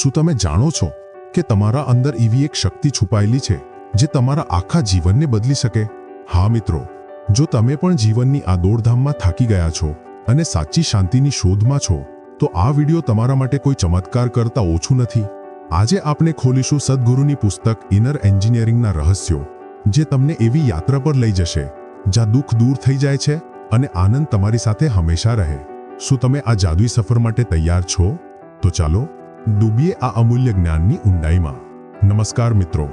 શું તમે જાણો છો કે તમારા અંદર એવી એક શક્તિ છુપાયેલી છે જે તમારા આખા જીવનને બદલી શકે? હા મિત્રો, જો તમે પણ જીવનની આ દોડધામમાં થાકી ગયા છો અને સાચી શાંતિની શોધમાં છો, તો આ વિડિયો તમારા માટે કોઈ ચમત્કાર કરતા ઓછું નથી. આજે આપણે ખોલીશું સદગુરુની પુસ્તક ઇનર એન્જિનિયરિંગના રહસ્યો, જે તમને એવી યાત્રા પર લઈ જશે જ્યાં દુઃખ દૂર થઈ જાય છે અને આનંદ તમારી સાથે હંમેશા રહે. શું તમે આ જાદુઈ સફર માટે તૈયાર છો? તો ચાલો ડૂબીએ આ અમૂલ્ય જ્ઞાનની ઊંડાઈમાં. નમસ્કાર મિત્રો,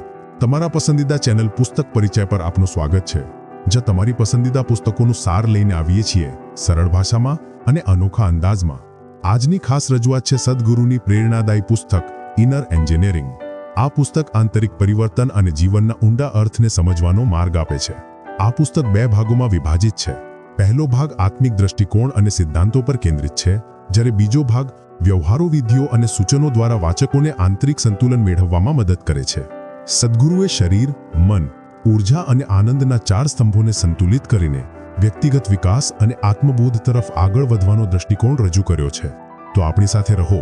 તમારા પસંદીદા ચેનલ પુસ્તક પરિચય પર આપનું સ્વાગત છે, જ્યાં તમારી પસંદીદા પુસ્તકોનું સાર લઈને આવીએ છીએ સરળ ભાષામાં અને અનોખા અંદાજમાં. આજની ખાસ રજૂઆત છે સદગુરુની પ્રેરણાદાયી પુસ્તક ઇનર એન્જિનિયરિંગ. આ પુસ્તક આંતરિક પરિવર્તન અને જીવનના ઊંડા અર્થને સમજવાનો માર્ગ આપે છે. આ પુસ્તક 2 ભાગોમાં વિભાજિત છે. પહેલો ભાગ આત્મિક દૃષ્ટિકોણ અને સિદ્ધાંતો પર કેન્દ્રિત છે, જ્યારે બીજો ભાગ વ્યવહારો, વિધિઓ અને સૂચનો દ્વારા વાચકોને આંતરિક સંતુલન મેળવવામાં મદદ કરે છે. સદગુરુએ શરીર, મન, ઊર્જા અને આનંદના 4 સ્તંભોને સંતુલિત કરીને વ્યક્તિગત વિકાસ અને આત્મબોધ તરફ આગળ વધવાનો દૃષ્ટિકોણ રજૂ કર્યો છે. તો આપણી સાથે રહો,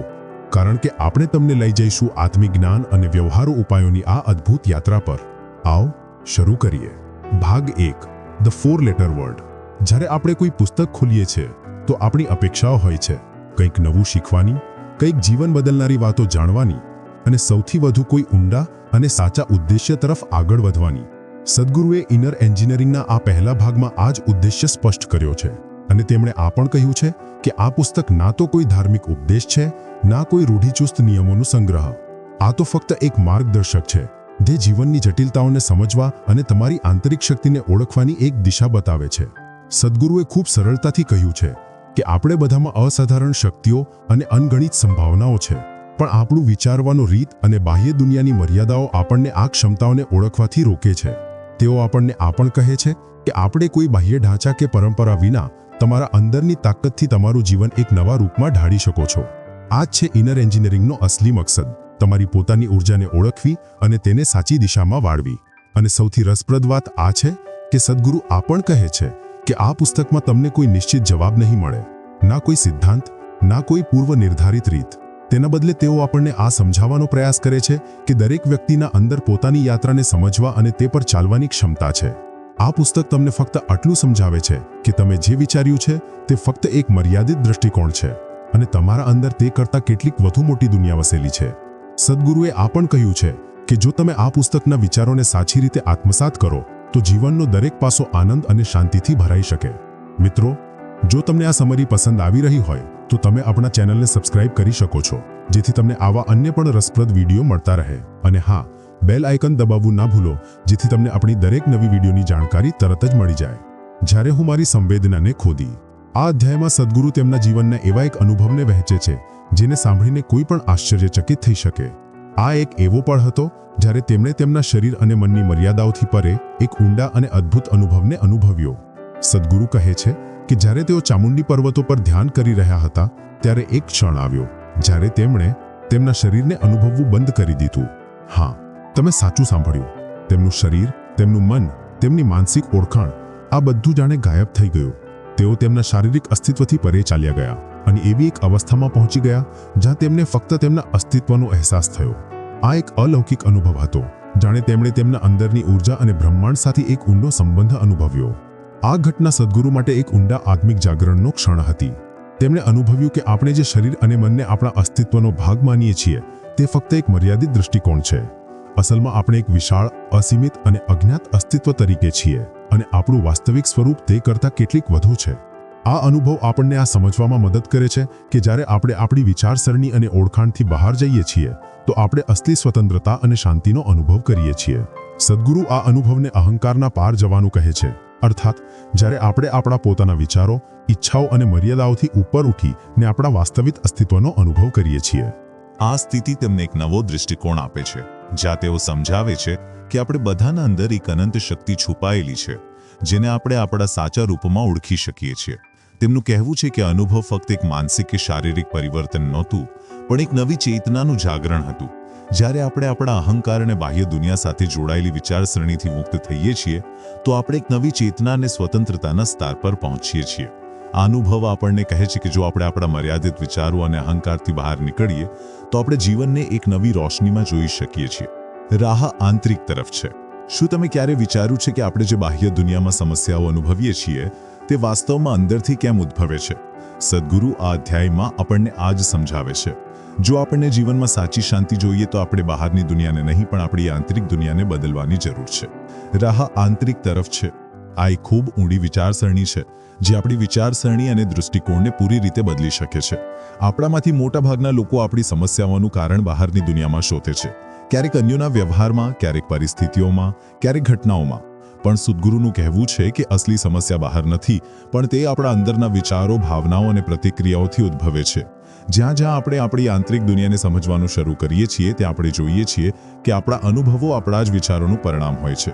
કારણ કે આપણે તમને લઈ જઈશું આત્મિક જ્ઞાન અને વ્યવહારુ ઉપાયોની આ અદ્ભુત યાત્રા પર. આવો શરૂ કરીએ. ભાગ 1, ધ 4 લેટર વર્ડ. જ્યારે આપણે કોઈ પુસ્તક ખોલીએ છીએ તો આપણી અપેક્ષાઓ હોય છે કંઈક નવું શીખવાની, કંઈક જીવન બદલનારી વાતો જાણવાની અને સૌથી વધુ કોઈ ઊંડા અને સાચા ઉદ્દેશ્ય તરફ આગળ વધવાની. સદગુરુએ ઇનર એન્જિનિયરિંગના આ પહેલા ભાગમાં આ જ ઉદ્દેશ્ય સ્પષ્ટ કર્યો છે, અને તેમણે આ પણ કહ્યું છે કે આ પુસ્તક ના તો કોઈ ધાર્મિક ઉપદેશ છે, ના કોઈ રૂઢિચુસ્ત નિયમોનો સંગ્રહ. આ તો ફક્ત એક માર્ગદર્શક છે જે જીવનની જટિલતાઓને સમજવા અને તમારી આંતરિક શક્તિને ઓળખવાની એક દિશા બતાવે છે. સદગુરુએ ખૂબ સરળતાથી કહ્યું છે કે આપણે બધામાં અસાધારણ શક્તિઓ અને અનગણિત સંભાવનાઓ છે, પણ આપણું વિચારવાનો રીત અને બાહ્ય દુનિયાની મર્યાદાઓ આપણને આ ક્ષમતાઓને ઓળખવાથી રોકે છે. તેઓ આપણને આ પણ કહે છે કે આપણે કોઈ બાહ્ય ઢાંચા કે પરંપરા વિના તમારા અંદરની તાકાતથી તમારું જીવન એક નવા રૂપમાં ઢાળી શકો છો. આ જ છે ઇનર એન્જિનિયરિંગનો અસલી મકસદ, તમારી પોતાની ઊર્જાને ઓળખવી અને તેને સાચી દિશામાં વાળવી. અને સૌથી રસપ્રદ વાત આ છે કે સદગુરુ આ પણ કહે છે કે આ પુસ્તકમાં તમને કોઈ નિશ્ચિત જવાબ નહીં મળે, ના કોઈ સિદ્ધાંત, ના કોઈ પૂર્વ નિર્ધારિત રીત. તેના બદલે તેઓ આપણને આ સમજાવવાનો પ્રયાસ કરે છે કે દરેક વ્યક્તિના અંદર પોતાની યાત્રાને સમજવા અને તે પર ચાલવાની ક્ષમતા છે. આ પુસ્તક તમને ફક્ત આટલું સમજાવે છે કે તમે જે વિચાર્યું છે તે ફક્ત એક મર્યાદિત દૃષ્ટિકોણ છે, અને તમારા અંદર તે કરતાં કેટલીક વધુ મોટી દુનિયા વસેલી છે. સદગુરુએ આ પણ કહ્યું છે કે જો તમે આ પુસ્તકના વિચારોને સાચી રીતે આત્મસાત કરો તો જીવનનો દરેક પાસો આનંદ અને શાંતિથી ભરાઈ શકે. મિત્રો, જો તમને આ સમરી પસંદ આવી રહી હોય તો તમે આપણા ચેનલને સબસ્ક્રાઇબ કરી શકો છો, જેથી તમને આવા અન્ય પણ રસપ્રદ વિડીયો મળતા રહે. અને હા, બેલ આઇકન દબાવવું ના ભૂલો, જેથી તમને આપણી દરેક નવી વિડીયોની જાણકારી તરત જ મળી જાય. જ્યારે હું મારી સંવેદનાને ખોદી. આ અધ્યાયમાં સદગુરુ તેમના જીવનના એવા એક અનુભવને વહેંચે છે જેને સાંભળીને કોઈ પણ આશ્ચર્યચકિત થઈ શકે. આ એક એવો પળ હતો જ્યારે તેમણે તેમના શરીર અને મનની મર્યાદાઓથી પરે એક ઊંડા અને અદ્ભુત અનુભવને અનુભવ્યો. સદગુરુ કહે છે કે જ્યારે તેઓ ચામુંડી પર્વતો પર ધ્યાન કરી રહ્યા હતા ત્યારે એક ક્ષણ આવ્યો જ્યારે તેમણે તેમના શરીરને અનુભવવું બંધ કરી દીધું. હા, તમે સાચું સાંભળ્યું. તેમનું શરીર, તેમનું મન, તેમની માનસિક ઓળખાણ, આ બધું જાણે ગાયબ થઈ ગયું. તેઓ તેમના શારીરિક અસ્તિત્વથી પરે ચાલ્યા ગયા અને એવી એક અવસ્થામાં પહોંચી ગયા જ્યાં તેમને ફક્ત તેમના અસ્તિત્વનો અહેસાસ થયો. આ એક અલૌકિક અનુભવ હતો, જાણે તેમણે તેમના અંદરની ઊર્જા અને બ્રહ્માંડ સાથે એક ઊંડો સંબંધ અનુભવ્યો. આ ઘટના સદગુરુ માટે એક ઊંડા આત્મિક જાગરણનો ક્ષણ હતી. તેમણે અનુભવ્યું કે આપણે જે શરીર અને મનને આપણા અસ્તિત્વનો ભાગ માનીએ છીએ તે ફક્ત એક મર્યાદિત દૃષ્ટિકોણ છે. અસલમાં આપણે એક વિશાળ, અસીમિત અને અજ્ઞાત અસ્તિત્વ તરીકે છીએ, અને આપણું વાસ્તવિક સ્વરૂપ તે કરતાં કેટલીક વધુ છે. આ અનુભવ આપણને આ સમજવામાં મદદ કરે છે કે જ્યારે આપણે આપણી વિચારસરણી અને ઓળખાણથી બહાર જઈએ છીએ તો આપણે અસલી સ્વતંત્રતા અને શાંતિનો અનુભવ કરીએ છીએ. સદગુરુ આ અનુભવને અહંકારના પાર જવાનું કહે છે, અર્થાત જ્યારે આપણે આપણા પોતાના વિચારો, ઈચ્છાઓ અને મર્યાદાઓથી ઉપર ઉઠીને આપણા વાસ્તવિક અસ્તિત્વનો અનુભવ કરીએ છીએ. આ સ્થિતિ તેમને એક નવો દૃષ્ટિકોણ આપે છે, જ્યાં તેઓ સમજાવે છે કે આપણે બધાના અંદર એક અનંત શક્તિ છુપાયેલી છે જેને આપણે આપણા સાચા રૂપમાં ઓળખી શકીએ છીએ. તેમનું કહેવું છે કે અનુભવ ફક્ત એક માનસિક કે શારીરિક પરિવર્તન નહોતું, પણ એક નવી ચેતનાનું જાગરણ હતું. જ્યારે આપણે આપણા અહંકાર અને બાહ્ય દુનિયા સાથે જોડાયેલી વિચારસરણીથી મુક્ત થઈએ છીએ તો આપણે એક નવી ચેતના અને સ્વતંત્રતાના સ્તર પર પહોંચીએ છીએ. આ અનુભવ આપણને કહે છે કે જો આપણે આપણા મર્યાદિત વિચારો અને અહંકારથી બહાર નીકળીએ તો આપણે જીવનને એક નવી રોશનીમાં જોઈ શકીએ છીએ। રાહ આંતરિક તરફ છે। શું તમે ક્યારે વિચાર્યું છે કે આપણે જે બાહ્ય દુનિયામાં સમસ્યાઓ અનુભવીએ છીએ તે વાસ્તવમાં અંદરથી કેમ ઉદ્ભવે છે? સદ્ગુરુ આ અધ્યાયમાં આપણને આ જ સમજાવે છે। જો આપણને જીવનમાં સાચી શાંતિ જોઈએ તો આપણે બહારની દુનિયાને નહીં પણ આપણી આંતરિક દુનિયાને બદલવાની જરૂર છે। રાહ આંતરિક તરફ છે। આ એક ખૂબ ઊંડી વિચારસરણી છે જે આપણી વિચારસરણી અને દૃષ્ટિકોણને પૂરી રીતે બદલી શકે છે। આપણામાંથી મોટાભાગના લોકો આપણી સમસ્યાઓનું કારણ બહારની દુનિયામાં શોધે છે, ક્યારેક અન્યોના વ્યવહારમાં, ક્યારેક પરિસ્થિતિઓમાં, ક્યારેક ઘટનાઓમાં। પણ સદ્ગુરુનું કહેવું છે કે અસલી સમસ્યા બહાર નથી, પણ તે આપણા અંદરના વિચારો, ભાવનાઓ અને પ્રતિક્રિયાઓથી ઉદ્ભવે છે। જ્યાં જ્યાં આપણે આપણી આંતરિક દુનિયાને સમજવાનું શરૂ કરીએ છીએ ત્યાં આપણે જોઈએ છીએ કે આપણા અનુભવો આપણા જ વિચારોનું પરિણામ હોય છે।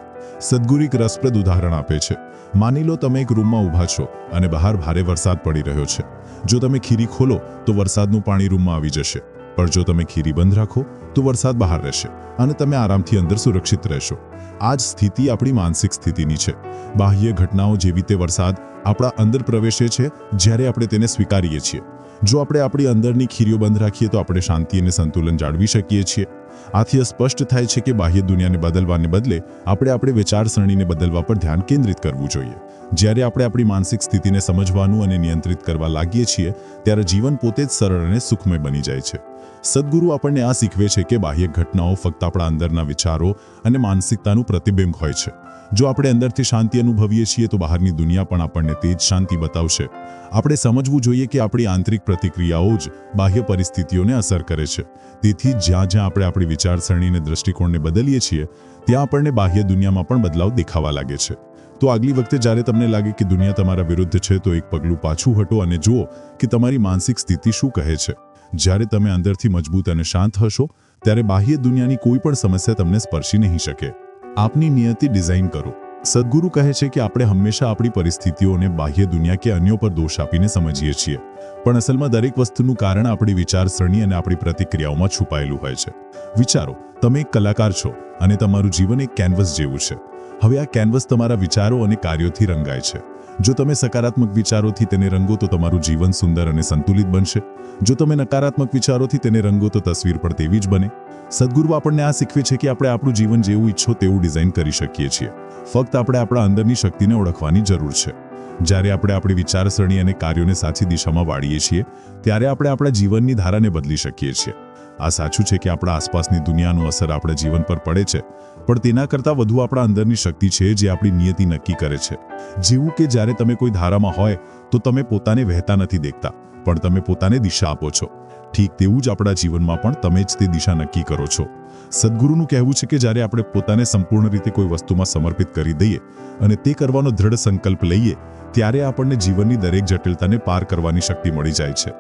સદ્ગુરુ એક રસપ્રદ ઉદાહરણ આપે છે। માની લો તમે એક રૂમમાં ઊભા છો અને બહાર ભારે વરસાદ પડી રહ્યો છે। જો તમે ખીરી ખોલો તો વરસાદનું પાણી રૂમમાં આવી જશે, પણ જો તમે ખીરી બંધ રાખો તો વરસાદ બહાર રહેશે અને તમે આરામથી અંદર સુરક્ષિત રહેશો। આ જ સ્થિતિ આપણી માનસિક સ્થિતિની છે। બાહ્ય ઘટનાઓ જેવી તે વરસાદ આપણા અંદર પ્રવેશે છે જ્યારે આપણે તેને સ્વીકારીએ છીએ। જો આપણે આપણી અંદરની ખીરીઓ બંધ રાખીએ તો આપણે શાંતિ અને સંતુલન જાળવી શકીએ છીએ। આથી સ્પષ્ટ થાય છે કે બાહ્ય દુનિયાને બદલવાને બદલે આપણે આપણી વિચારસરણીને બદલવા પર ધ્યાન કેન્દ્રિત કરવું જોઈએ। જ્યારે આપણે આપણી માનસિક સ્થિતિને સમજવાનું અને નિયંત્રિત કરવા લાગીએ છીએ ત્યારે જીવન પોતે જ સરળ અને સુખમય બની જાય છે। સદ્ગુરુ આપણને આ શીખવે છે કે બાહ્ય ઘટનાઓ ફક્ત આપણા અંદરના વિચારો અને માનસિકતાનું પ્રતિબિંબ હોય છે। જો આપણે અંદરથી શાંતિ અનુભવીએ છીએ તો બહારની દુનિયા પણ આપણને તે જ શાંતિ બતાવશે। આપણે સમજવું જોઈએ કે આપણી આંતરિક પ્રતિક્રિયાઓ જ બાહ્ય પરિસ્થિતિઓને અસર કરે છે। તેથી જ્યાં જ્યાં આપણે આપણી વિચારસરણી અને દૃષ્ટિકોણને બદલીએ છીએ ત્યાં આપણને બાહ્ય દુનિયામાં પણ બદલાવ દેખાવા લાગે છે। તો આગલી વખતે જ્યારે તમને લાગે કે દુનિયા તમારા વિરુદ્ધ છે તો એક પગલું પાછું હટો અને જુઓ કે તમારી માનસિક સ્થિતિ શું કહે છે। જ્યારે તમે અંદરથી મજબૂત અને શાંત હશો ત્યારે બાહ્ય દુનિયાની કોઈ પણ સમસ્યા તમને સ્પર્શી નહીં શકે। આપની નિયતિ ડિઝાઇન કરો। સદ્ગુરુ કહે છે કે આપણે હંમેશા આપણી પરિસ્થિતિઓને બાહ્ય દુનિયા કે અન્યો પર દોષ આપીને સમજીએ છીએ, પણ અસલમાં દરેક વસ્તુનું કારણ આપણી વિચારસરણી અને આપણી પ્રતિક્રિયાઓમાં છુપાયેલું હોય છે। વિચારો, તમે એક કલાકાર છો અને તમારું જીવન એક કેનવસ જેવું છે। હવે આ કેનવસ તમારા વિચારો અને કાર્યોથી રંગાય છે। જો તમે સકારાત્મક વિચારોથી તેને રંગો તો તમારું જીવન સુંદર અને સંતુલિત બનશે। જો તમે નકારાત્મક વિચારોથી તેને રંગો તો તસવીર પણ તેવી જ બને। સદ્ગુરુ આપણને આ શીખવે છે કે આપણે આપણું જીવન જેવું ઈચ્છો તેવું ડિઝાઇન કરી શકીએ છીએ, ફક્ત આપણે આપણા અંદરની શક્તિને ઓળખવાની જરૂર છે। જ્યારે આપણે આપણી વિચારસરણી અને કાર્યોને સાચી દિશામાં વાળીએ છીએ ત્યારે આપણે આપણા જીવનની ધારાને બદલી શકીએ છીએ। આ સાચું છે કે આપણા આસપાસની દુનિયાનો અસર આપણા જીવન પર પડે છે, પણ તેના કરતાં વધુ આપણા અંદરની શક્તિ છે જે આપણી નિયતિ નક્કી કરે છે। જેવું કે જ્યારે તમે કોઈ ધારામાં હોય તો તમે પોતાને વહેતા નથી દેખતા, પણ તમે પોતાને દિશા આપો છો। ઠીક તેવું જ આપણા જીવનમાં પણ તમે જ તે દિશા નક્કી કરો છો। સદ્ગુરુનું કહેવું છે કે જ્યારે આપણે પોતાને સંપૂર્ણ રીતે કોઈ વસ્તુમાં સમર્પિત કરી દઈએ અને તે કરવાનો દૃઢ સંકલ્પ લઈએ ત્યારે આપણને જીવનની દરેક જટિલતાને પાર કરવાની શક્તિ મળી જાય છે।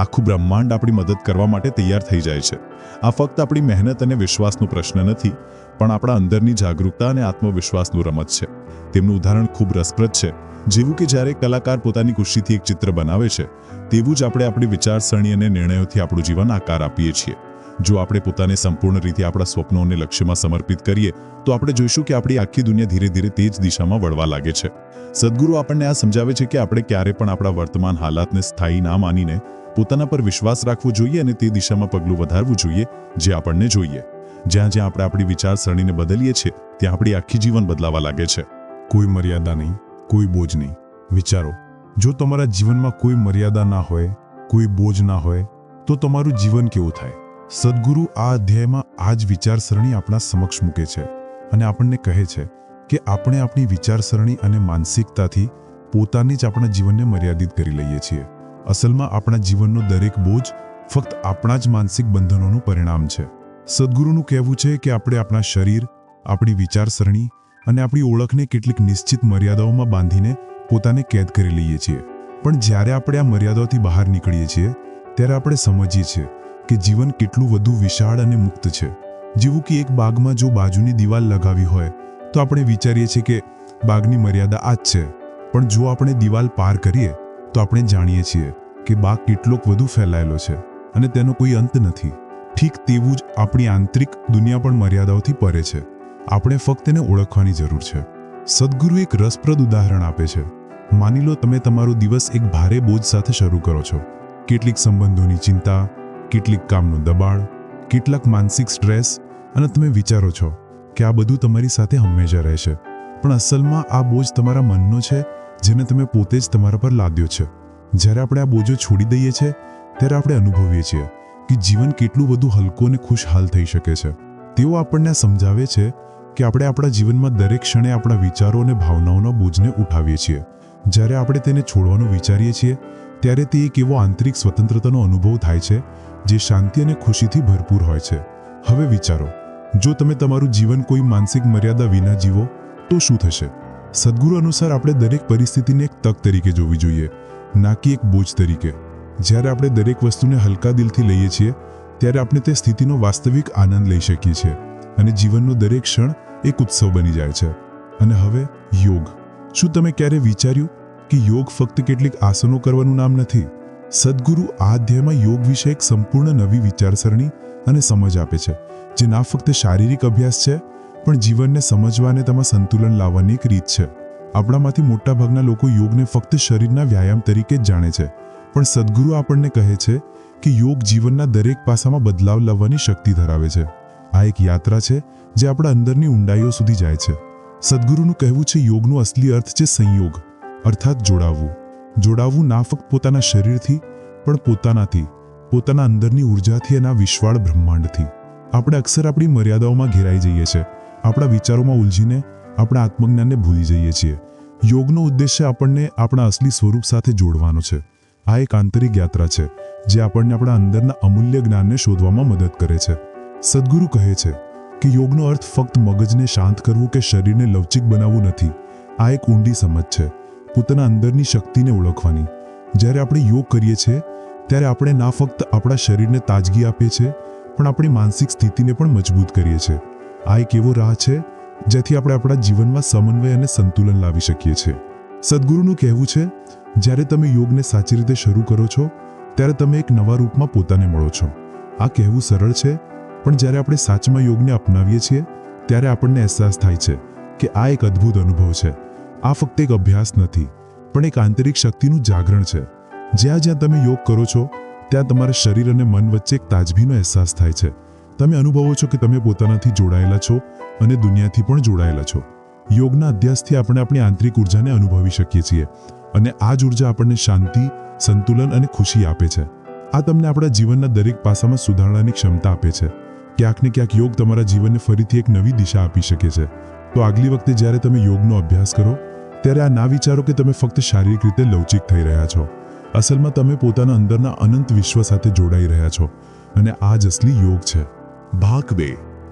આખું બ્રહ્માંડ આપણી મદદ કરવા માટે તૈયાર થઈ જાય છે। આ ફક્ત આપણી મહેનત અને વિશ્વાસનો પ્રશ્ન નથી, પણ આપણા અંદરની જાગૃતતા અને આત્મવિશ્વાસનું રમત છે। તેમનું ઉદાહરણ ખૂબ રસપ્રદ છે। જેવું કે જ્યારે કલાકાર પોતાની ખુશીથી એક ચિત્ર બનાવે છે તેવું જ આપણે આપણી વિચારસરણી અને નિર્ણયોથી આપણું જીવન આકાર આપીએ છીએ। જો આપણે પોતાને સંપૂર્ણ રીતે આપણા સ્વપ્નો અને લક્ષ્યમાં સમર્પિત કરીએ તો આપણે જોઈશું કે આપણી આખી દુનિયા ધીરે ધીરે તે જ દિશામાં વળવા લાગે છે। સદ્ગુરુ આપણને આ સમજાવે છે કે આપણે ક્યારે પણ આપણા વર્તમાન હાલાતને સ્થાયી ના માનીને પોતાના પર વિશ્વાસ રાખવો જોઈએ અને તે દિશામાં પગલું વધારવું જોઈએ જે આપણને જોઈએ। જ્યાં જ્યાં આપણે આપણી વિચારસરણીને બદલીએ છીએ ત્યાં આપણી આખી જીવન બદલાવા લાગે છે। કોઈ મર્યાદા નહીં, કોઈ બોજ નહીં। વિચારો, જો તમારા જીવનમાં કોઈ મર્યાદા ના હોય, કોઈ બોજ ના હોય તો તમારું જીવન કેવું થાય? સદ્ગુરુ આ અધ્યાયમાં આ જ વિચારસરણી આપણા સમક્ષ મૂકે છે અને આપણને કહે છે કે આપણે આપણી વિચારસરણી અને માનસિકતાથી પોતાની જ આપણા જીવનને મર્યાદિત કરી લઈએ છીએ। અસલમાં આપણા જીવનનો દરેક બોજ ફક્ત આપણા જ માનસિક બંધનોનું પરિણામ છે। સદ્ગુરુનું કહેવું છે કે આપણે આપણા શરીર, આપણી વિચારસરણી અને આપણી ઓળખને કેટલીક નિશ્ચિત મર્યાદાઓમાં બાંધીને પોતાને કેદ કરી લઈએ છીએ, પણ જ્યારે આપણે આ મર્યાદાઓથી બહાર નીકળીએ છીએ ત્યારે આપણે સમજીએ છીએ કે જીવન કેટલું વધુ વિશાળ અને મુક્ત છે। જેવું કે એક બાગમાં જો બાજુની દિવાલ લગાવી હોય તો આપણે વિચારીએ છીએ કે બાગની મર્યાદા આ જ છે, પણ જો આપણે દિવાલ પાર કરીએ તો આપણે જાણીએ છીએ કે બાગ કેટલોક વધુ ફેલાયેલો છે અને તેનો કોઈ અંત નથી। ઠીક તેવું જ આપણી આંતરિક દુનિયા પણ મર્યાદાઓથી પરે છે। આપણે ફક્ત તેને ઓળખવાની જરૂર છે। સદ્ગુરુ એક રસપ્રદ ઉદાહરણ આપે છે। માની લો તમે તમારો દિવસ એક ભારે બોજ સાથે શરૂ કરો છો. કેટલીક સંબંધોની ચિંતા, કેટલીક કામનું દબાણ, કેટલાક માનસિક સ્ટ્રેસ, અને તમે વિચારો છો કે આ બધું તમારી સાથે હંમેશા રહેશે. પણ અસલમાં આ બોજ તમારા મનનો છે, જેને તમે પોતે જ તમારા પર લાદ્યો છે. જ્યારે આપણે આ બોજો છોડી દઈએ છીએ ત્યારે આપણે અનુભવીએ છીએ કે જીવન કેટલું બધું હલકું અને ખુશહાલ થઈ શકે છે. તેઓ આપણને સમજાવે છે કે આપણે આપણા જીવનમાં દરેક ક્ષણે આપણા વિચારો અને ભાવનાઓના બોજને ઉઠાવીએ છીએ. જ્યારે આપણે તેને છોડવાનું વિચારીએ છીએ ત્યારે તે એક એવો આંતરિક સ્વતંત્રતાનો અનુભવ થાય છે જે શાંતિ અને ખુશીથી ભરપૂર હોય છે. હવે વિચારો, જો તમે તમારું જીવન કોઈ માનસિક મર્યાદા વિના જીવો તો શું થશે? સદ્ગુરુ અનુસાર આપણે દરેક પરિસ્થિતિને એક તક તરીકે જોવી જોઈએ, ના કે એક બોજ તરીકે. જ્યારે આપણે દરેક વસ્તુને હલકા દિલથી લઈએ છીએ ત્યારે આપણે તે સ્થિતિનો વાસ્તવિક આનંદ લઈ શકીએ છીએ અને જીવનનો દરેક ક્ષણ એક ઉત્સવ બની જાય છે. અને હવે યોગ. શું તમે ક્યારે વિચાર્યું કે યોગ ફક્ત કેટલીક આસનો કરવાનું નામ નથી? સદ્ગુરુ આ અધ્યાયમાં યોગ વિશે એક સંપૂર્ણ નવી વિચારસરણી અને સમજ આપે છે, જે ના ફક્ત શારીરિક અભ્યાસ છે પણ જીવનને સમજવા અને તેમાં સંતુલન લાવવાની એક રીત છે. આપણામાંથી મોટાભાગના લોકો યોગને ફક્ત શરીરના વ્યાયામ તરીકે જ જાણે છે, પણ સદ્ગુરુ આપણને કહે છે કે યોગ જીવનના દરેક પાસામાં બદલાવ લાવવાની શક્તિ ધરાવે છે. આ એક યાત્રા છે જે આપણા અંદરની ઊંડાઈઓ સુધી જાય છે. સદ્ગુરુનું કહેવું છે યોગનો અસલી અર્થ છે સંયોગ, અર્થાત જોડાવવું. જોડાવવું ના ફક્ત પોતાના શરીરથી પણ પોતાનાથી, પોતાના અંદરની ઉર્જાથી અને આ વિશ્વાળ બ્રહ્માંડથી. આપણે અક્સર આપણી મર્યાદાઓમાં ઘેરાઈ જઈએ છીએ, આપણા વિચારોમાં ઉલઝીને આપણા આત્મજ્ઞાનને ભૂલી જઈએ છીએ. યોગનો ઉદ્દેશ્ય આપણને આપણા અસલી સ્વરૂપ સાથે જોડવાનો છે. આ એક આંતરિક યાત્રા છે જે આપણને આપણા અંદરના અમૂલ્ય જ્ઞાનને શોધવામાં મદદ કરે છે. સદ્ગુરુ કહે છે કે યોગનો અર્થ ફક્ત મગજને શાંત કરવું કે શરીરને લવચીક બનાવવું નથી. આ એક ઊંડી સમજ છે, પોતાના અંદરની શક્તિને ઓળખવાની. જ્યારે આપણે યોગ કરીએ છીએ ત્યારે આપણે ના ફક્ત આપણા શરીરને તાજગી આપીએ છીએ પણ આપણી માનસિક સ્થિતિને પણ મજબૂત કરીએ છીએ. આ એક એવો રાહ છે જેથી આપણે આપણા જીવનમાં સમન્વય અને સંતુલન લાવી શકીએ છીએ. સદ્ગુરુનું કહેવું છે, જ્યારે તમે યોગને સાચી રીતે શરૂ કરો છો ત્યારે તમે એક નવા રૂપમાં પોતાને મળો છો. આ કહેવું સરળ છે, પણ જ્યારે આપણે સાચમાં યોગને અપનાવીએ છીએ ત્યારે આપણને અહેસાસ થાય છે કે આ એક અદ્ભુત અનુભવ છે. આ ફક્ત એક અભ્યાસ નથી, પણ એક આંતરિક શક્તિનું જાગરણ છે. જ્યાં જ્યાં તમે યોગ કરો છો ત્યાં તમારા શરીર અને મન વચ્ચે એક તાજગીનો અહેસાસ થાય છે. તમે અનુભવો છો કે તમે પોતાનાથી જોડાયેલા છો અને દુનિયાથી પણ જોડાયેલા છો. યોગના અભ્યાસથી આપણે આપણી આંતરિક ઉર્જાને અનુભવી શકીએ છીએ અને આ જ ઉર્જા આપણને શાંતિ, સંતુલન અને ખુશી આપે છે. આ તમને આપણા જીવનના દરેક પાસામાં સુધારણાની ક્ષમતા આપે છે. ક્યાંક ને ક્યાંક યોગ તમારા જીવનને ફરીથી એક નવી દિશા આપી શકે છે. તો આગલી વખતે જ્યારે તમે યોગનો અભ્યાસ કરો ત્યારે આ ના વિચારો કે તમે ફક્ત શારીરિક રીતે લવચીક થઈ રહ્યા છો. અસલમાં તમે પોતાના અંદરના અનંત વિશ્વ સાથે જોડાઈ રહ્યા છો અને આ જ અસલી યોગ છે. ભાગ 2.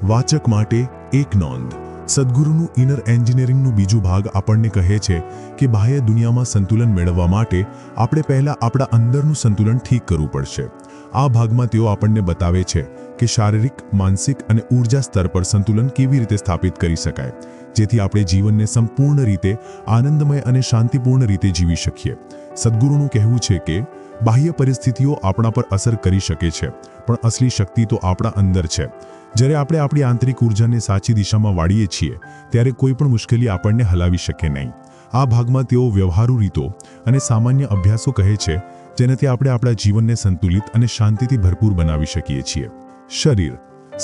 વાચક માટે એક નોંધ. સદ્ગુરુનું ઇનર એન્જિનિયરિંગનું બીજું ભાગ આપણને કહે છે કે બાહ્ય દુનિયામાં સંતુલન મેળવવા માટે આપણે પહેલા આપણા અંદરનું સંતુલન ઠીક કરવું પડશે. આ ભાગમાં તેઓ આપણને બતાવે છે કે શારીરિક, માનસિક અને ઉર્જા સ્તર પર સંતુલન કેવી રીતે સ્થાપિત કરી શકાય, જેથી આપણે જીવનને સંપૂર્ણ રીતે આનંદમય અને શાંતિપૂર્ણ રીતે જીવી શકીએ. સદ્ગુરુનું કહેવું છે કે બાહ્ય પરિસ્થિતિઓ આપણા પર અસર કરી શકે છે, પણ અસલી શક્તિ તો આપણા અંદર છે. જ્યારે આપણે આપણી આંતરિક ઉર્જાને સાચી દિશામાં વાળીએ છીએ ત્યારે કોઈ પણ મુશ્કેલી આપણને હલાવી શકે નહીં. આ ભાગમાં તેઓ વ્યવહારુ રીતો અને સામાન્ય અભ્યાસો કહે છે જેનાથી આપણે આપણા જીવનને સંતુલિત અને શાંતિથી ભરપૂર બનાવી શકીએ છીએ. શરીર.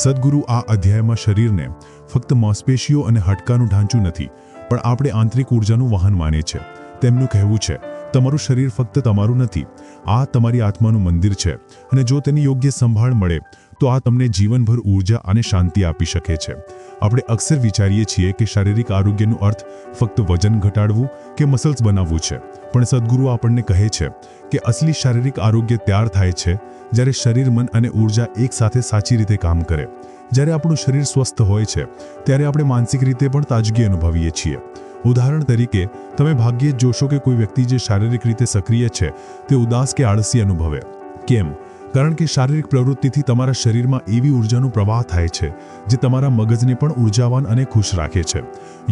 સદ્ગુરુ આ અધ્યાયમાં શરીરને ફક્ત માંસપેશીઓ અને હાડકાનું ઢાંચું નથી, પણ આપણે આંતરિક ઉર્જાનું વાહન માને છે. તેમનું કહેવું છે, તમારું શરીર ફક્ત તમારું નથી, આ તમારી આત્માનું મંદિર છે અને જો તેની યોગ્ય સંભાળ મળે તો આ તમને જીવનભર ઉર્જા અને શાંતિ આપી શકે છે. આપણે અક્સર વિચારીએ છીએ કે શારીરિક આરોગ્યનો અર્થ ફક્ત વજન ઘટાડવું કે મસલ્સ બનાવવું છે, પણ સદ્ગુરુ આપણને કહે છે કે અસલી શારીરિક આરોગ્ય ત્યાર થાય છે જ્યારે શરીર, મન અને ઉર્જા એકસાથે સાચી રીતે કામ કરે. જ્યારે આપણું શરીર સ્વસ્થ હોય છે ત્યારે આપણે માનસિક રીતે પણ તાજગી અનુભવીએ છીએ. ઉદાહરણ તરીકે, તમે ભાગ્યે જ જોશો કે કોઈ વ્યક્તિ જે શારીરિક રીતે સક્રિય છે તે ઉદાસ કે આળસી અનુભવે. કેમ? કારણ કે શારીરિક પ્રવૃત્તિથી તમારા શરીરમાં એવી ઉર્જાનો પ્રવાહ થાય છે જે તમારા મગજને પણ ઉર્જાવાન અને ખુશ રાખે છે.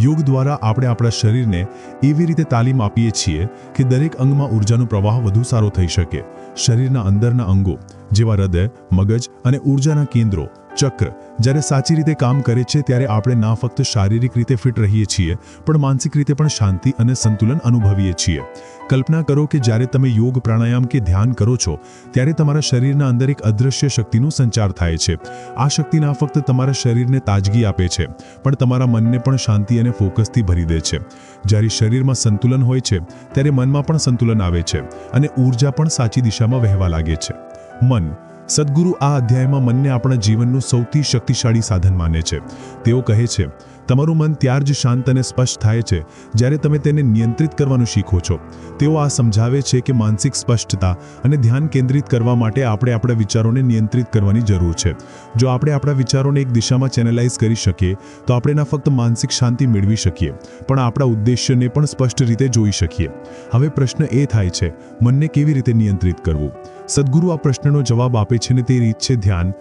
યોગ દ્વારા આપણે આપણા શરીરને એવી રીતે તાલીમ આપીએ છીએ કે દરેક અંગમાં ઉર્જાનો પ્રવાહ વધુ સારો થઈ શકે. શરીરના અંદરના અંગો જેવા હૃદય, મગજ અને ઊર્જાના કેન્દ્રો ચક્ર જ્યારે સાચી રીતે કામ કરે છે ત્યારે આપણે ના ફક્ત શારીરિક રીતે ફિટ રહીએ છીએ પણ માનસિક રીતે પણ શાંતિ અને સંતુલન અનુભવીએ છીએ. કલ્પના કરો કે જ્યારે તમે યોગ, પ્રાણાયામ કે ધ્યાન કરો છો ત્યારે તમારા શરીરના અંદર એક અદૃશ્ય શક્તિનો સંચાર થાય છે. આ શક્તિ ના ફક્ત તમારા શરીરને તાજગી આપે છે પણ તમારા મનને પણ શાંતિ અને ફોકસથી ભરી દે છે. જ્યારે શરીરમાં સંતુલન હોય છે ત્યારે મનમાં પણ સંતુલન આવે છે અને ઊર્જા પણ સાચી દિશામાં વહેવા લાગે છે. મન. સદ્ગુરુ આ અધ્યાયમાં મનને આપણા જીવનનું સૌથી શક્તિશાળી સાધન માને છે. તેઓ કહે છે, તમારું મન ત્યાર જ શાંત અને સ્પષ્ટ થાય છે જ્યારે તમે તેને નિયંત્રિત કરવાનું શીખો છો. તેઓ આ સમજાવે છે કે માનસિક સ્પષ્ટતા અને ધ્યાન કેન્દ્રિત કરવા માટે આપણે આપણા વિચારોને નિયંત્રિત કરવાની જરૂર છે. જો આપણે આપણા વિચારોને એક દિશામાં ચેનલાઇઝ કરી શકીએ તો આપણે ન ફક્ત માનસિક શાંતિ મેળવી શકીએ પણ આપણા ઉદ્દેશ્યને પણ સ્પષ્ટ રીતે જોઈ શકીએ. હવે પ્રશ્ન એ થાય છે, મનને કેવી રીતે નિયંત્રિત કરવું? સદ્ગુરુ આ પ્રશ્નનો જવાબ આપે છે ને તે રીત છે ધ્યાન.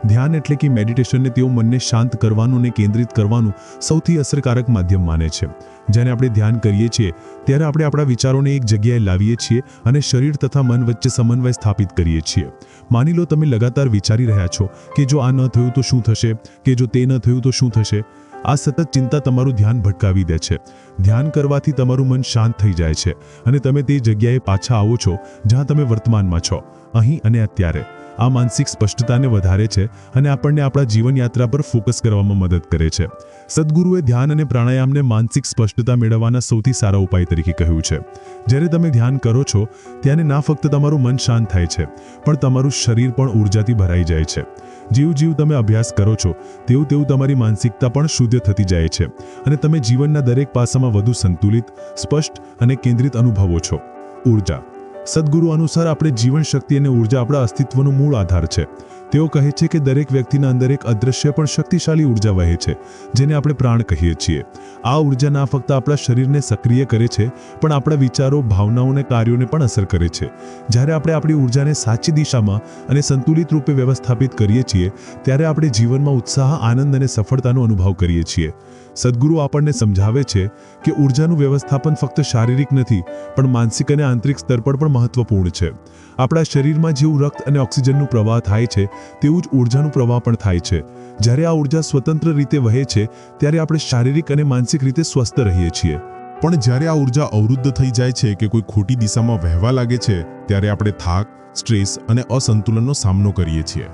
ધ્યાન એટલે કે મેડિટેશનને તેઓ મનને શાંત કરવાનું અને કેન્દ્રિત કરવાનું સૌથી અસરકારક માધ્યમ માને છે. જ્યારે આપણે ધ્યાન કરીએ છીએ ત્યારે આપણે આપણા વિચારોને એક જગ્યાએ લાવીએ છીએ અને શરીર તથા મન વચ્ચે સમન્વય સ્થાપિત કરીએ છીએ. માની લો તમે લગાતાર વિચારી રહ્યા છો કે જો આ ન થયું તો શું થશે, કે જો તે ન થયું તો શું થશે. આ સતત ચિંતા તમારું ધ્યાન ભટકાવી દે છે. ધ્યાન કરવાથી તમારું મન શાંત થઈ જાય છે અને તમે તે જગ્યાએ પાછા આવો છો જ્યાં તમે વર્તમાનમાં છો, અહીં અને અત્યારે. આ માનસિક સ્પષ્ટતાને વધારે છે અને આપણને આપણા જીવનયાત્રા પર ફોકસ કરવામાં મદદ કરે છે. સદ્ગુરુએ ધ્યાન અને પ્રાણાયામને માનસિક સ્પષ્ટતા મેળવવાના સૌથી સારા ઉપાય તરીકે કહ્યું છે. જ્યારે તમે ધ્યાન કરો છો ત્યારે ના ફક્ત તમારું મન શાંત થાય છે પણ તમારું શરીર પણ ઊર્જાથી ભરાઈ જાય છે. જીવ તમે અભ્યાસ કરો છો તેવું તમારી માનસિકતા પણ શુદ્ધ થતી જાય છે અને તમે જીવનના દરેક પાસામાં વધુ સંતુલિત, સ્પષ્ટ અને કેન્દ્રિત અનુભવો છો. ઊર્જા. સદ્ગુરુ અનુસાર આપણે જીવન શક્તિ અને ઊર્જા આપણા અસ્તિત્વનો મૂળ આધાર છે. તેઓ કહે છે કે દરેક વ્યક્તિના અંદર એક અદૃશ્ય પણ શક્તિશાળી ઊર્જા વહે છે જેને આપણે પ્રાણ કહીએ છીએ. આ ઊર્જા ના ફક્ત આપણા શરીરને સક્રિય કરે છે પણ આપણા વિચારો, ભાવનાઓ અને કાર્યોને પણ અસર કરે છે. જ્યારે આપણે આપણી ઊર્જાને સાચી દિશામાં અને સંતુલિત રૂપે વ્યવસ્થાપિત કરીએ છીએ ત્યારે આપણે જીવનમાં ઉત્સાહ, આનંદ અને સફળતાનો અનુભવ કરીએ છીએ. સદ્ગુરુ આપણને સમજાવે છે કે ઊર્જાનું વ્યવસ્થાપન ફક્ત શારીરિક નથી પણ માનસિક અને આંતરિક સ્તર પર પણ મહત્વપૂર્ણ છે. આપણા શરીરમાં જેવું રક્ત અને ઓક્સિજનનું પ્રવાહ થાય છે તેવું જ ઊર્જાનું પ્રવાહ પણ થાય છે. જ્યારે આ ઊર્જા સ્વતંત્ર રીતે વહે છે ત્યારે આપણે શારીરિક અને માનસિક રીતે સ્વસ્થ રહીએ છીએ. પણ જ્યારે આ ઊર્જા અવરુદ્ધ થઈ જાય છે કે કોઈ ખોટી દિશામાં વહેવા લાગે છે ત્યારે આપણે થાક, સ્ટ્રેસ અને અસંતુલનનો સામનો કરીએ છીએ.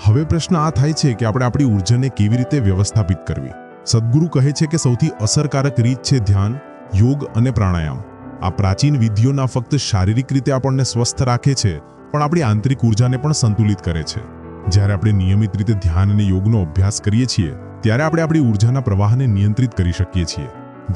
હવે પ્રશ્ન આ થાય છે કે આપણે આપણી ઊર્જાને કેવી રીતે વ્યવસ્થાપિત કરવી? સદ્ગુરુ કહે છે કે સૌથી અસરકારક રીત છે ધ્યાન, યોગ અને પ્રાણાયામ. આ પ્રાચીન વિધિઓ ના ફક્ત શારીરિક રીતે આપણને સ્વસ્થ રાખે છે પણ આપણી આંતરિક ઊર્જાને પણ સંતુલિત કરે છે. જ્યારે આપણે નિયમિત રીતે ધ્યાન અને યોગનો અભ્યાસ કરીએ છીએ ત્યારે આપણે આપણી ઊર્જાના પ્રવાહને નિયંત્રિત કરી શકીએ છીએ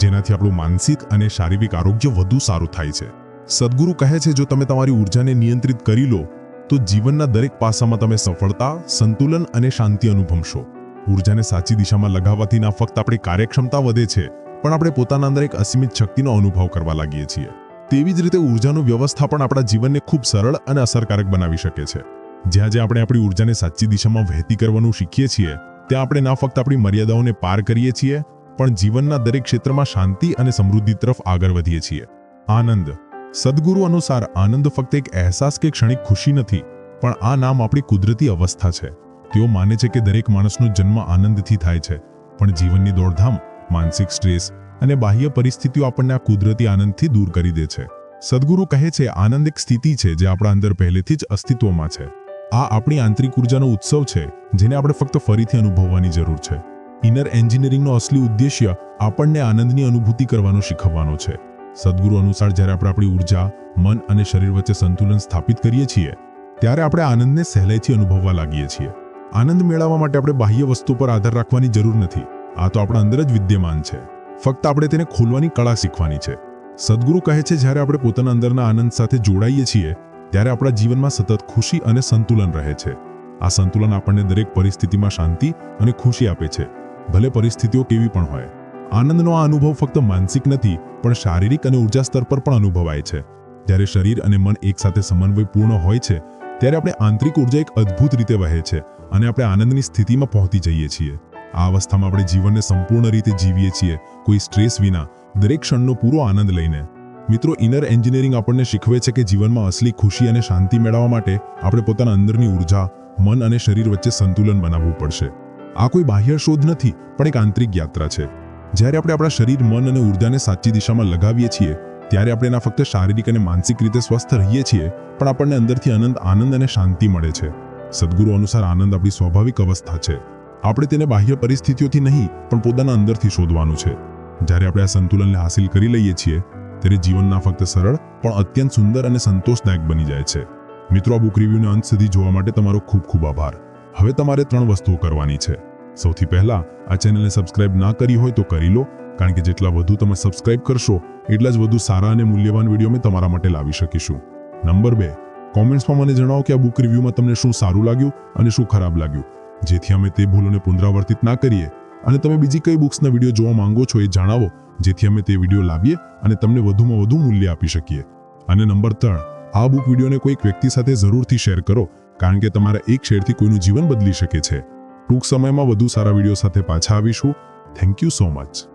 જેનાથી આપણું માનસિક અને શારીરિક આરોગ્ય વધુ સારું થાય છે. સદ્ગુરુ કહે છે જો તમે તમારી ઊર્જાને નિયંત્રિત કરી લો તો જીવનના દરેક પાસામાં તમે સફળતા, સંતુલન અને શાંતિ અનુભવશો. ઊર્જાને સાચી દિશામાં લગાવવાથી ના ફક્ત આપણી કાર્યક્ષમતા વધે છે પણ આપણે પોતાના અંદર એક અસીમિત શક્તિનો અનુભવ કરવા લાગીએ છીએ. તેવી જ રીતે ઊર્જાનું વ્યવસ્થાપન આપણા જીવનને ખૂબ સરળ અને અસરકારક બનાવી શકે છે. જ્યાં આપણે આપણી ઊર્જાને સાચી દિશામાં વહેતી કરવાનું શીખીએ છીએ ત્યાં આપણે ના ફક્ત આપણી મર્યાદાઓને પાર કરીએ છીએ પણ જીવનના દરેક ક્ષેત્રમાં શાંતિ અને સમૃદ્ધિ તરફ આગળ વધીએ છીએ. આનંદ. સદ્ગુરુ અનુસાર આનંદ ફક્ત એક અહેસાસ કે ક્ષણિક ખુશી નથી પણ આ નામ આપણી કુદરતી અવસ્થા છે. તેઓ માને છે કે દરેક માણસનો જન્મ આનંદથી થાય છે પણ જીવનની દોડધામ, માનસિક સ્ટ્રેસ અને બાહ્ય પરિસ્થિતિઓ આપણને આ કુદરતી આનંદથી દૂર કરી દે છે. સદ્ગુરુ કહે છે આનંદ એક સ્થિતિ છે જે આપણા અંદર પહેલેથી જ અસ્તિત્વમાં છે. આ આપણી આંતરિક ઊર્જાનો ઉત્સવ છે જેને આપણે ફક્ત ફરીથી અનુભવવાની જરૂર છે. ઇનર એન્જિનિયરિંગનો અસલી ઉદ્દેશ્ય આપણને આનંદની અનુભૂતિ કરવાનું શીખવવાનો છે. સદ્ગુરુ અનુસાર જ્યારે આપણે આપણી ઊર્જા, મન અને શરીર વચ્ચે સંતુલન સ્થાપિત કરીએ છીએ ત્યારે આપણે આનંદને સહેલાઈથી અનુભવવા લાગીએ છીએ. આનંદ મેળવવા માટે આપણે બાહ્ય વસ્તુ પર આધાર રાખવાની જરૂર નથી. આ તો આપણા અંદર જ વિદ્યમાન છે. ફક્ત આપણે તેને ખોલવાની કળા શીખવાની છે. સદ્ગુરુ કહે છે જ્યારે આપણે પોતાના અંદરના આનંદ સાથે જોડાઈએ છીએ ત્યારે આપણા જીવનમાં સતત ખુશી અને સંતુલન રહે છે. આ સંતુલન આપણને દરેક પરિસ્થિતિમાં શાંતિ અને ખુશી આપે છે, ભલે પરિસ્થિતિઓ કેવી પણ હોય. આનંદનો આ અનુભવ ફક્ત માનસિક નથી પણ શારીરિક અને ઊર્જા સ્તર પર પણ અનુભવાય છે. જ્યારે શરીર અને મન એકસાથે સમન્વયપૂર્ણ હોય છે ત્યારે આપણે આંતરિક ઊર્જા એક અદ્ભુત રીતે વહે છે અને આપણે આનંદની સ્થિતિમાં પહોંચી જઈએ છીએ. આ અવસ્થામાં આપણે જીવનને સંપૂર્ણ રીતે જીવીએ છીએ, કોઈ સ્ટ્રેસ વિના, દરેક ક્ષણનો પૂરો આનંદ લઈને. મિત્રો, ઇનર એન્જિનિયરિંગ આપણને શીખવે છે કે જીવનમાં અસલી ખુશી અને શાંતિ મેળવવા માટે આપણે પોતાના અંદરની ઉર્જા, મન અને શરીર વચ્ચે સંતુલન બનાવવું પડશે. આ કોઈ બાહ્ય શોધ નથી, પણ એક આંતરિક યાત્રા છે. જ્યારે આપણે આપણા શરીર, મન અને ઉર્જાને સાચી દિશામાં લગાવીએ છીએ, ત્યારે આપણે ના ફક્ત શારીરિક અને માનસિક રીતે સ્વસ્થ રહીએ છીએ, પણ આપણને અંદરથી આનંદ અને શાંતિ મળે છે. સદ્ગુરુ અનુસાર આનંદ આપણી સ્વાભાવિક અવસ્થા છે. આપણે તેને બાહ્ય પરિસ્થિતિઓથી નહીં, પણ પોતાના અંદરથી શોધવાનું છે. જ્યારે આપણે આ સંતુલનને હાંસિલ કરી લઈએ છીએ, ત્યારે જીવન ના ફક્ત સરળ પણ અત્યંત સુંદર અને સંતોષદાયક બની જાય છે. મિત્રો, આ બુક રિવ્યુને અંત સુધી જોવા માટે તમારો ખૂબ ખૂબ આભાર. હવે તમારે 3 વસ્તુઓ કરવાની છે. સૌથી પહેલા, આ ચેનલને સબસ્ક્રાઇબ ના કરી હોય તો કરી લો, કારણ કે જેટલા વધુ તમે સબસ્ક્રાઇબ કરશો એટલા જ વધુ સારા અને મૂલ્યવાન વિડીયો અમે તમારા માટે લાવી શકીશું. નંબર 2, કોમેન્ટ્સમાં મને જણાવો કે આ બુક રિવ્યુમાં તમને શું સારું લાગ્યું અને શું ખરાબ લાગ્યું, જેથી અમે તે ભૂલોને પુનરાવર્તિત ના કરીએ. અને તમે બીજી કઈ બુક્સના વિડીયો જોવા માંગો છો એ જણાવો, જેથી અમે તે વિડીયો લાવીએ અને તમને વધુમાં વધુ મૂલ્ય આપી શકીએ. અને નંબર 3, આ બુક વિડીયોને કોઈક વ્યક્તિ સાથે જરૂરથી શેર કરો, કારણ કે તમારા એક શેરથી કોઈનું જીવન બદલી શકે છે. ટૂંક સમયમાં વધુ સારા વિડીયો સાથે પાછા આવીશું. Thank you so much.